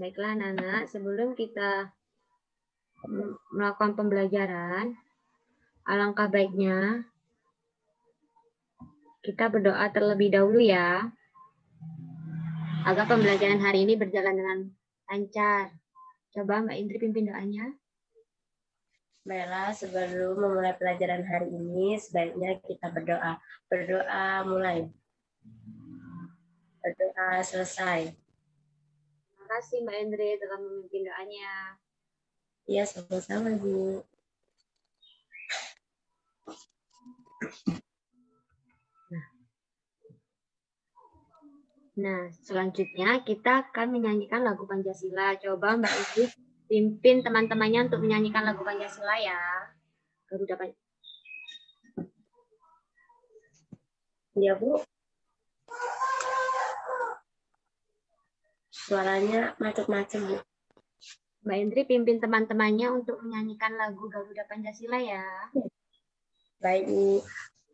Baiklah, anak-anak, sebelum kita melakukan pembelajaran, alangkah baiknya kita berdoa terlebih dahulu ya, agar pembelajaran hari ini berjalan dengan lancar. Coba Mbak Indri pimpin doanya. Baiklah, sebelum memulai pelajaran hari ini, sebaiknya kita berdoa. Berdoa mulai. Berdoa selesai. Terima kasih Mbak Indri telah memimpin doanya. Iya, sama-sama, Bu. Nah, selanjutnya kita akan menyanyikan lagu Pancasila. Coba Mbak Indri pimpin teman-temannya untuk menyanyikan lagu Pancasila ya. Garuda Pancasila. Iya, Bu. Suaranya macet-macet, Bu. Mbak Indri pimpin teman-temannya untuk menyanyikan lagu Garuda Pancasila ya. Baik, Bu.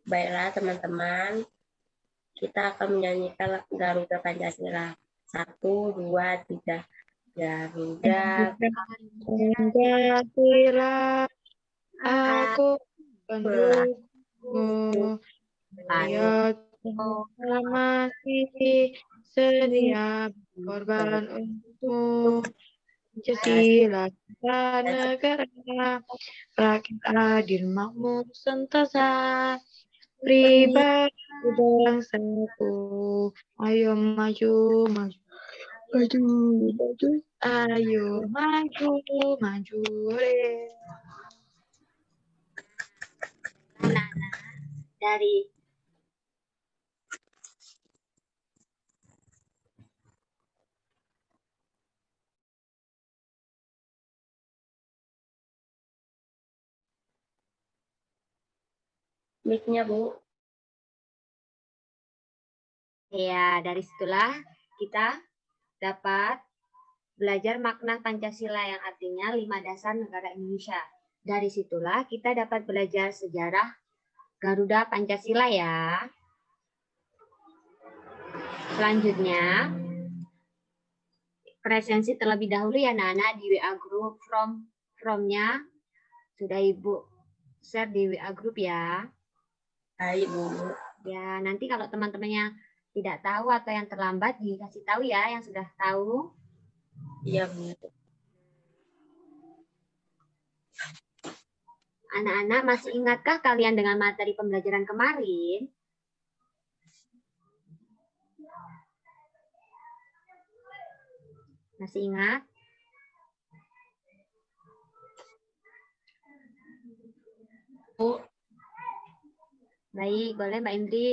Baiklah, teman-teman. Kita akan menyanyikan Garuda Pancasila. 1, 2, 3. Garuda Pancasila, aku pendukungmu. Ayo masih sedia berkorban untukmu. Pancasila negara, rakyat adil makmur sentosa. Pribadi bangsaku, ayo maju, maju. Maju, maju, ayo maju, maju, Dari mic-nya, Bu. ya, dari situlah kita dapat belajar makna Pancasila yang artinya 5 dasar negara Indonesia. Dari situlah kita dapat belajar sejarah Garuda Pancasila ya. Selanjutnya, presensi terlebih dahulu ya Nana di WA group from-nya sudah Ibu share di WA group ya. Baik, Bu. Ya, nanti kalau teman-temannya tidak tahu atau yang terlambat dikasih tahu ya yang sudah tahu. Iya, Bu. Anak-anak masih ingatkah kalian dengan materi pembelajaran kemarin? Masih ingat? Bu. Baik, boleh Mbak Indri.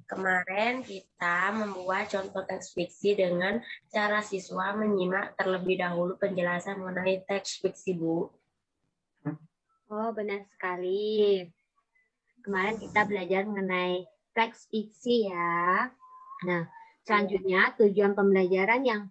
Kemarin kita membuat contoh teks fiksi dengan cara siswa menyimak terlebih dahulu penjelasan mengenai teks fiksi, Bu. Oh, benar sekali. Kemarin kita belajar mengenai teks fiksi ya. Nah, selanjutnya tujuan pembelajaran yang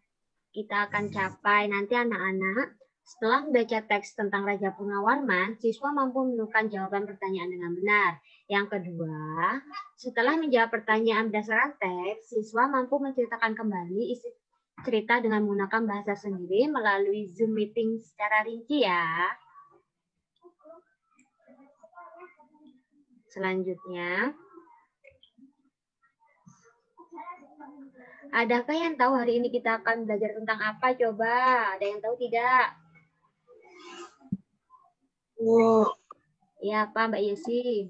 kita akan capai nanti anak-anak. Setelah membaca teks tentang Raja Purnawarman, siswa mampu menemukan jawaban pertanyaan dengan benar. Yang kedua, setelah menjawab pertanyaan berdasarkan teks, siswa mampu menceritakan kembali isi cerita dengan menggunakan bahasa sendiri melalui Zoom meeting secara rinci ya. Selanjutnya, adakah yang tahu hari ini kita akan belajar tentang apa? Coba, ada yang tahu tidak? Bu. Iya, Pak, Mbak Yesi.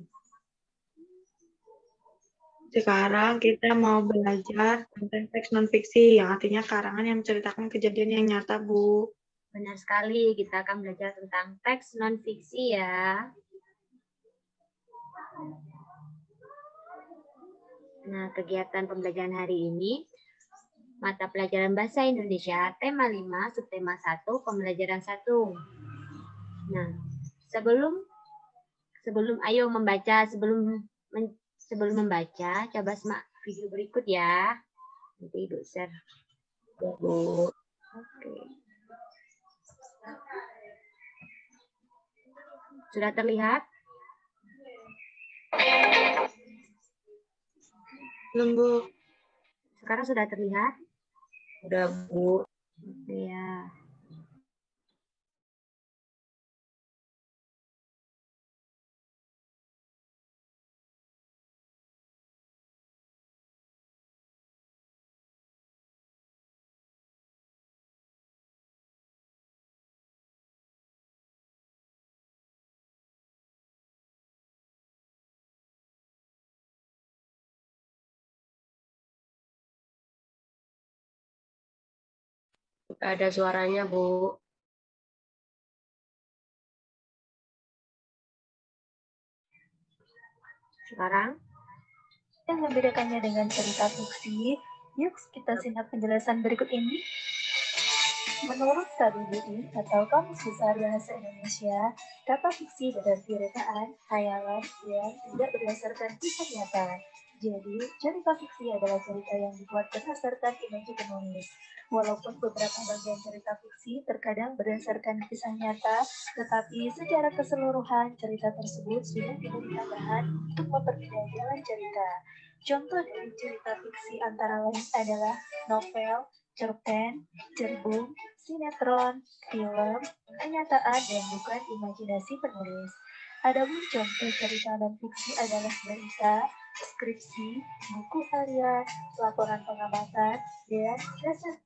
Sekarang kita mau belajar tentang teks non-fiksi, yang artinya karangan yang menceritakan kejadian yang nyata, Bu. Benar sekali, kita akan belajar tentang teks non-fiksi ya. Nah, kegiatan pembelajaran hari ini, mata pelajaran Bahasa Indonesia, tema 5, subtema 1, pembelajaran 1. Nah, sebelum ayo membaca, sebelum membaca, coba simak video berikut ya. Nanti Ibu share. Ya, Bu. Oke. Sudah terlihat? Belum, Bu. Sekarang sudah terlihat? Udah, Bu. Ya. Ada suaranya, Bu. Sekarang? Yang membedakannya dengan cerita fiksi, yuk kita simak penjelasan berikut ini. Menurut KBBI atau Kamus Besar Bahasa Indonesia, kata fiksi berarti rekaan, khayalan yang tidak berdasarkan kisah nyata. Jadi, cerita fiksi adalah cerita yang dibuat berdasarkan imajinasi penulis. Walaupun beberapa bagian cerita fiksi terkadang berdasarkan kisah nyata, tetapi secara keseluruhan cerita tersebut sudah dijadikan bahan untuk memperkaya jalan cerita. Contoh dari cerita fiksi antara lain adalah novel, cerpen, cerbung, sinetron, film, kenyataan, dan bukan imajinasi penulis. Adapun contoh cerita non-fiksi adalah berita, skripsi, buku harian, laporan pengamatan, dan dasar.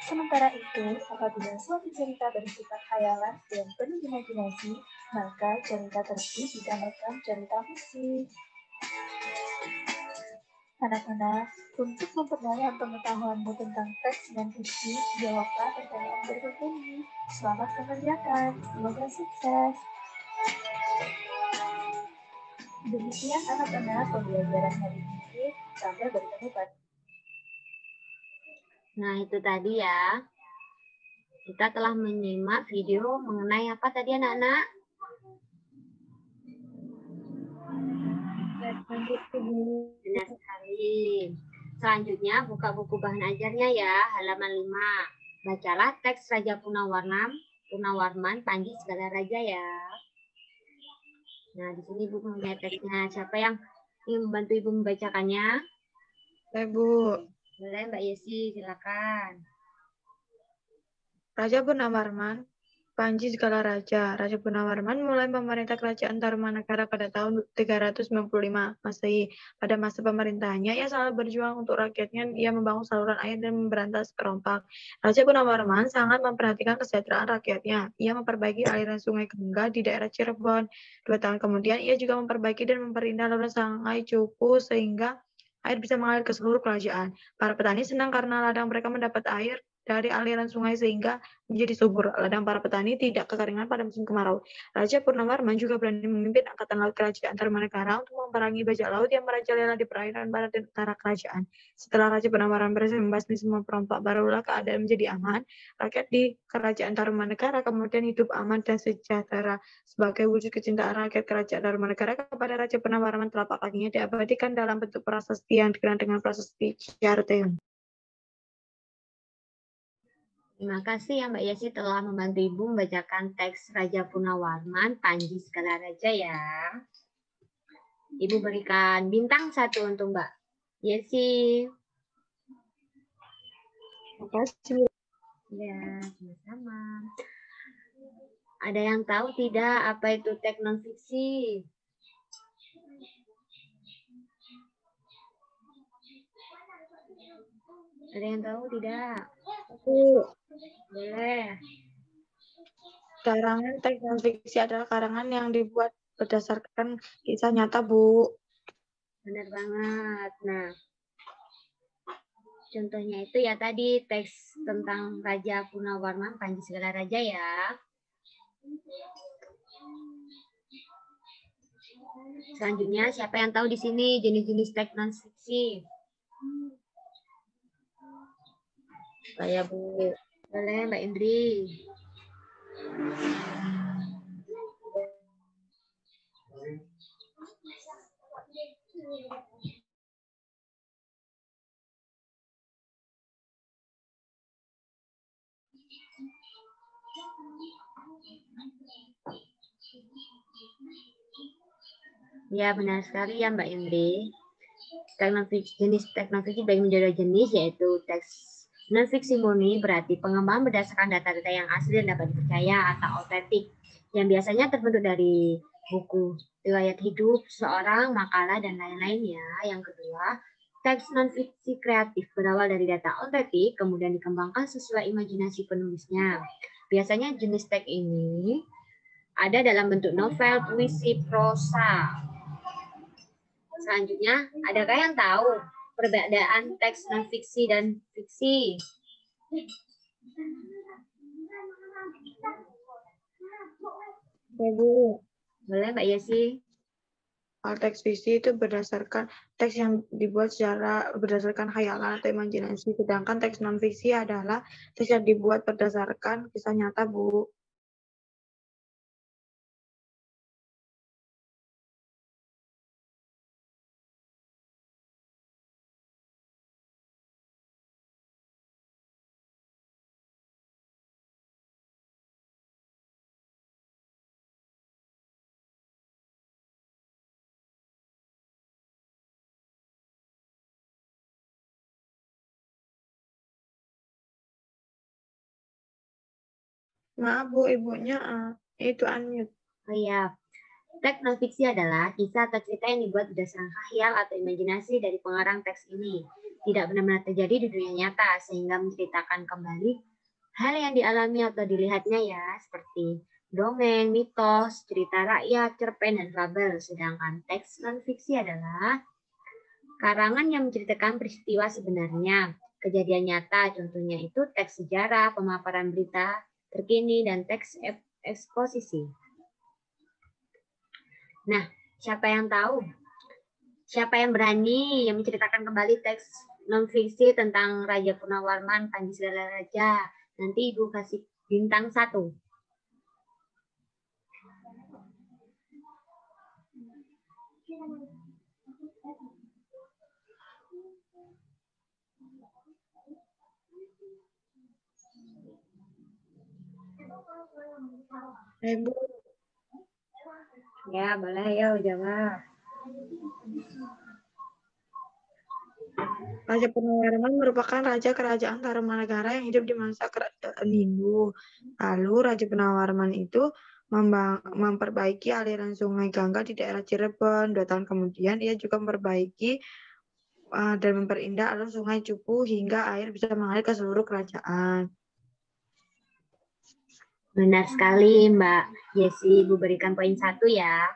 Sementara itu, apabila suatu cerita bersifat khayalan dan penuh imajinasi, maka cerita tersebut dinamakan cerita fiksi. Anak-anak, untuk memperdalam pengetahuanmu tentang teks dan fiksi, jawablah pertanyaan berikut ini. Selamat mengerjakan, semoga sukses. Demikian anak-anak pembelajaran hari ini, sampai bertemu pada. Nah, itu tadi ya. Kita telah menyimak video mengenai apa tadi anak-anak? Benar sekali. Selanjutnya buka buku bahan ajarnya ya, halaman 5. Bacalah teks Raja Punawarman, Panji Segala Raja ya. Nah, di sini Ibu punya teksnya. Siapa yang ingin membantu Ibu membacakannya? Bu. Boleh Mbak Yesi, silakan. Raja Punawarman, Panji Segala Raja. Raja Punawarman mulai memerintah kerajaan Tarumanagara pada tahun 395 Masehi. Pada masa pemerintahannya, ia selalu berjuang untuk rakyatnya. Ia membangun saluran air dan memberantas perompak. Raja Punawarman sangat memperhatikan kesejahteraan rakyatnya. Ia memperbaiki aliran sungai Gangga di daerah Cirebon. 2 tahun kemudian, ia juga memperbaiki dan memperindah saluran sungai Cupu sehingga air bisa mengalir ke seluruh kerajaan. Para petani senang karena ladang mereka mendapat air dari aliran sungai sehingga menjadi subur. Ladang para petani tidak kekeringan pada musim kemarau. Raja Purnawarman juga berani memimpin angkatan laut kerajaan Tarumanagara untuk memerangi bajak laut yang merajalela di perairan barat dan utara kerajaan. Setelah Raja Purnawarman berhasil membasmi semua perompak, barulah keadaan menjadi aman. Rakyat di kerajaan Tarumanagara kemudian hidup aman dan sejahtera. Sebagai wujud kecintaan rakyat kerajaan Tarumanagara kepada Raja Purnawarman, telapak kakinya diabadikan dalam bentuk prasasti yang dikenal dengan prasasti Ciarteun. Terima kasih ya Mbak Yesi telah membantu Ibu membacakan teks Raja Punawarman, Panji Segala Raja ya. Ibu berikan bintang 1 untuk Mbak Yesi. Terima kasih. Ya, sama-sama. Ada yang tahu tidak apa itu teks non fiksi? Ada yang tahu tidak? Boleh. Karangan teks non fiksi adalah karangan yang dibuat berdasarkan kisah nyata, Bu. Benar banget. Nah, contohnya itu ya tadi teks tentang Raja Punawarman, Panji Segala Raja ya. Selanjutnya, siapa yang tahu di sini jenis-jenis teks non fiksi? Saya, Bu. Boleh, Mbak Indri. Ya, benar sekali ya Mbak Indri. Jenis teks non-fiksi bagi menjadi jenis yaitu teks non-fiksi murni, berarti pengembangan berdasarkan data-data yang asli dan dapat dipercaya atau otentik, yang biasanya terbentuk dari buku, riwayat hidup seorang, makalah, dan lain-lain ya. Yang kedua, teks non-fiksi kreatif berawal dari data otentik, kemudian dikembangkan sesuai imajinasi penulisnya. Biasanya jenis teks ini ada dalam bentuk novel, puisi, prosa. Selanjutnya, adakah yang tahu perbedaan teks non-fiksi dan fiksi? Bu, Boleh Mbak Yesi? Kalau teks fiksi itu berdasarkan teks yang dibuat secara berdasarkan khayalan atau imajinasi, sedangkan teks non fiksi adalah teks yang dibuat berdasarkan kisah nyata, Bu. Maaf, Bu, ibunya itu unmute. Oh iya, teks non-fiksi adalah kisah atau cerita yang dibuat berdasarkan khayal atau imajinasi dari pengarang teks ini. Tidak benar-benar terjadi di dunia nyata, sehingga menceritakan kembali hal yang dialami atau dilihatnya ya, seperti dongeng, mitos, cerita rakyat, cerpen, dan fabel. Sedangkan teks non-fiksi adalah karangan yang menceritakan peristiwa sebenarnya, kejadian nyata, contohnya itu teks sejarah, pemaparan berita terkini, dan teks eksposisi. Nah, siapa yang tahu? Siapa yang berani yang menceritakan kembali teks non-fiksi tentang Raja Purnawarman, Panji Segala Raja? Nanti Ibu kasih bintang 1. Bu. Ya, boleh ya jawab. Raja Purnawarman merupakan raja kerajaan Tarumanagara yang hidup di masa kerajaan Hindu. Lalu Raja Purnawarman itu memperbaiki aliran sungai Gangga di daerah Cirebon. 2 tahun kemudian ia juga memperbaiki dan memperindah alur sungai Cupu hingga air bisa mengalir ke seluruh kerajaan. Benar sekali Mbak Yesi, Ibu berikan poin 1 ya.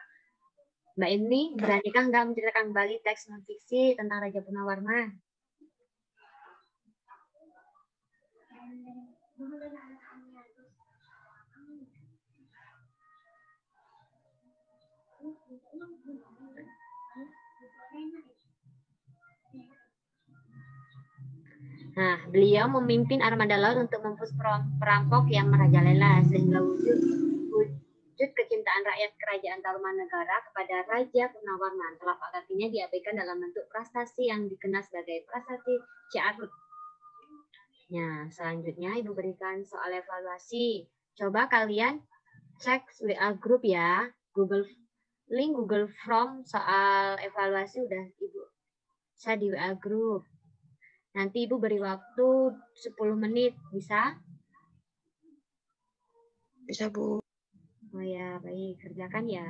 Mbak ini beranikah nggak menceritakan kembali teks non-fiksi tentang Raja Purnawarman? Nah, beliau memimpin armada laut untuk mempush perampok yang merajalela sehingga wujud kecintaan rakyat kerajaan Tarumanagara kepada Raja Purnawarman. Telapak kakinya diabaikan dalam bentuk prasasti yang dikenal sebagai prasasti Ciarut. Nah, selanjutnya Ibu berikan soal evaluasi. Coba kalian cek WA group ya. Link Google Form soal evaluasi udah Ibu saya di WA group. Nanti Ibu beri waktu 10 menit, bisa? Bisa, Bu. Oh ya, baik. Kerjakan ya.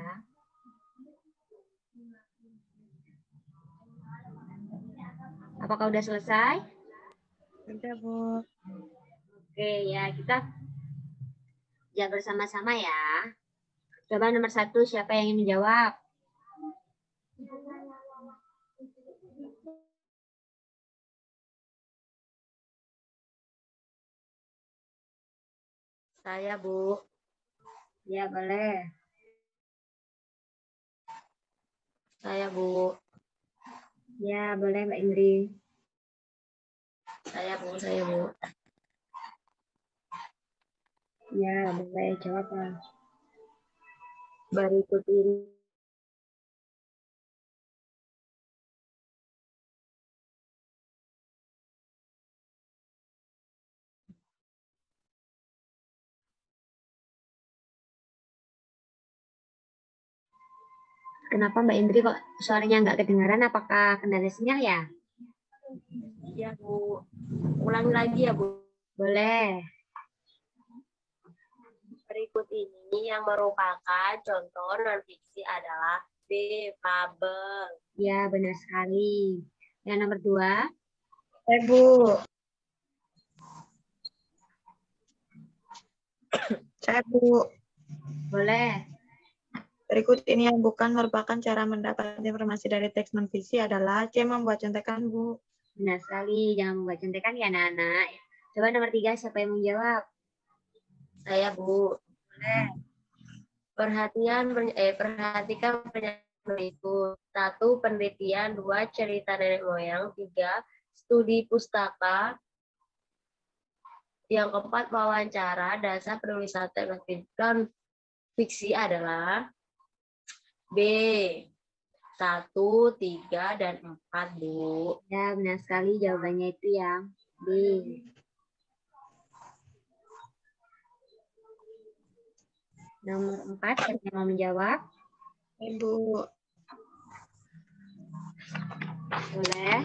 Apakah udah selesai? Sudah, Bu. Oke, ya kita bersama-sama ya. Coba nomor 1, siapa yang ingin menjawab? Saya, Bu. Ya, boleh. Saya, Bu. Ya, boleh Mbak Indri. Saya, Bu. Ya, boleh. Jawab lah. Berikut ini. Kenapa Mbak Indri kok suaranya nggak kedengaran? Apakah kendala sinyal ya? Iya, Bu. Ulangi lagi ya, Bu. Boleh. Berikut ini yang merupakan contoh non-fiksi adalah B. Fabel. Ya, benar sekali. Yang nomor 2. Bu. Saya, Bu. Boleh. Berikut ini yang bukan merupakan cara mendapat informasi dari teks non-fiksi adalah C. Membuat contekan, Bu. Benar sekali. Jangan membuat contekan ya, anak-anak. Coba nomor 3, siapa yang menjawab? Saya, Bu. Boleh. Perhatikan pernyataan berikut. 1. Penelitian. 2. Cerita nenek moyang. 3. Studi pustaka. Yang keempat, wawancara. Dasar penulisan fiksi adalah B. 1, 3, dan 4, Bu. Ya, benar sekali. Jawabannya itu yang B. Nomor 4, siapa yang mau menjawab? Ibu. Boleh.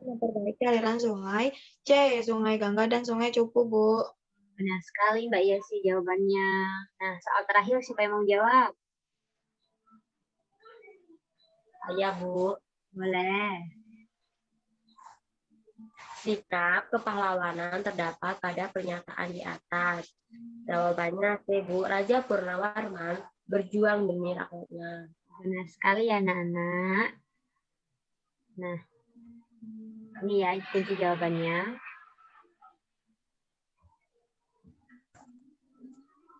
Memperbaiki aliran sungai. C. Sungai Gangga dan Sungai Cupu, Bu. Benar sekali Mbak Yesi jawabannya. Nah, soal terakhir siapa yang mau menjawab? Saya, Bu. Boleh. Sikap kepahlawanan terdapat pada pernyataan di atas. Jawabannya C, Bu. Raja Purnawarman berjuang demi rakyatnya. Benar sekali ya anak-anak. Nah, ini ya kunci jawabannya.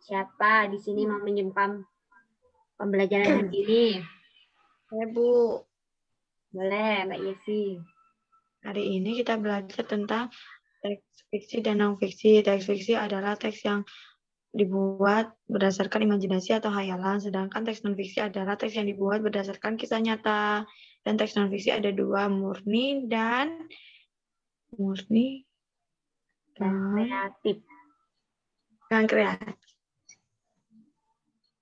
Siapa di sini mau menyimpan pembelajaran hari ini? Saya, Bu. Boleh, Mbak Yesi. Hari ini kita belajar tentang teks fiksi dan non-fiksi. Teks fiksi adalah teks yang dibuat berdasarkan imajinasi atau hayalan, sedangkan teks non-fiksi adalah teks yang dibuat berdasarkan kisah nyata. Dan teks non-fiksi ada 2, murni dan Kreatif. kreatif.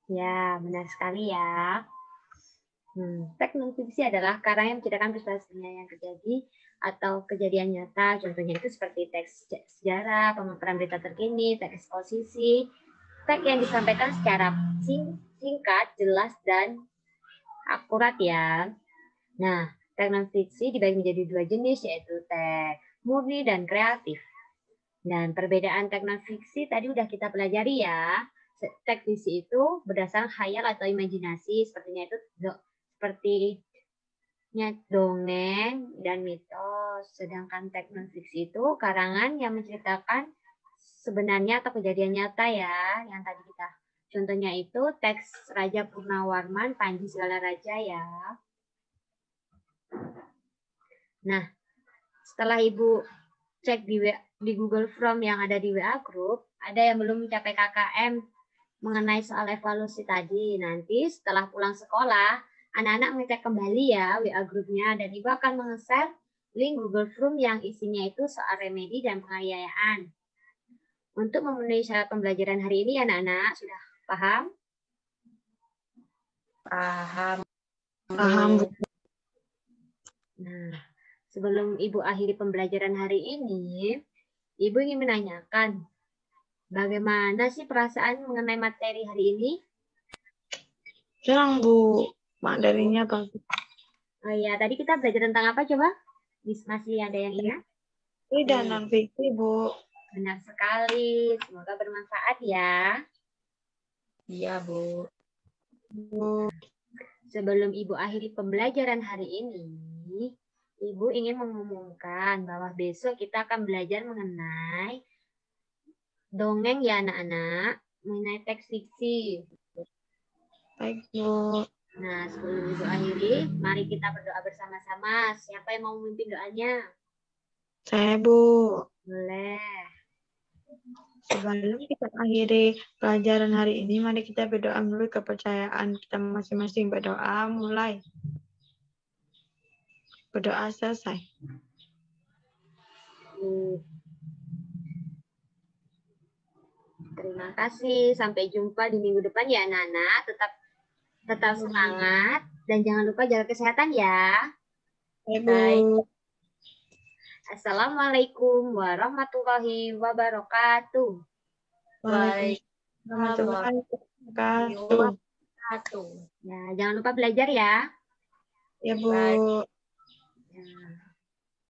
Ya, benar sekali ya. Teks non-fiksi adalah karya yang menceritakan peristiwa yang terjadi atau kejadian nyata. Contohnya itu seperti teks sejarah, pemaparan berita terkini, teks eksposisi, teks yang disampaikan secara singkat, jelas, dan akurat ya. Nah, teks non-fiksi dibagi menjadi 2 jenis, yaitu teks murni dan kreatif. Dan perbedaan teks non-fiksi tadi udah kita pelajari ya. Teks fiksi itu berdasarkan khayal atau imajinasi, sepertinya itu seperti dongeng dan mitos. Sedangkan teks non-fiksi itu karangan yang menceritakan sebenarnya atau kejadian nyata ya, yang tadi kita contohnya itu teks Raja Purnawarman Panji Segala Raja ya. Nah, setelah Ibu cek di Google Form yang ada di WA Group, ada yang belum mencapai KKM mengenai soal evaluasi tadi. Nanti setelah pulang sekolah, anak-anak mengecek kembali ya WA grupnya, dan Ibu akan meng-share link Google Form yang isinya itu soal remedi dan penganiayaan. Untuk memenuhi syarat pembelajaran hari ini, anak-anak sudah paham? Paham. Paham, Bu. Nah, sebelum Ibu akhiri pembelajaran hari ini, Ibu ingin menanyakan, bagaimana sih perasaan mengenai materi hari ini? Senang, Bu. Materinya bagus. Oh ya, tadi kita belajar tentang apa coba? Masih ada yang ingat? Fiksi dan non-fiksi, Bu. Benar sekali. Semoga bermanfaat ya. Iya, Bu. Sebelum Ibu akhiri pembelajaran hari ini, Ibu ingin mengumumkan bahwa besok kita akan belajar mengenai dongeng ya anak-anak, mengenai teks fiksi. Baik, Bu. Nah, sebelum Ibu akhiri, mari kita berdoa bersama-sama. Siapa yang mau memimpin doanya? Saya, Bu. Boleh. Sebelum kita akhiri pelajaran hari ini, mari kita berdoa menurut kepercayaan kita masing-masing. Berdoa mulai. Berdoa selesai. Terima kasih. Sampai jumpa di minggu depan ya anak-anak. Tetap Tetap semangat dan jangan lupa jaga kesehatan ya. Ya, Bu. Baik. Assalamualaikum warahmatullahi wabarakatuh. Waalaikumsalam warahmatullahi wabarakatuh. Satu. Ya, jangan lupa belajar ya. Ya, Bu. Baik. Ya.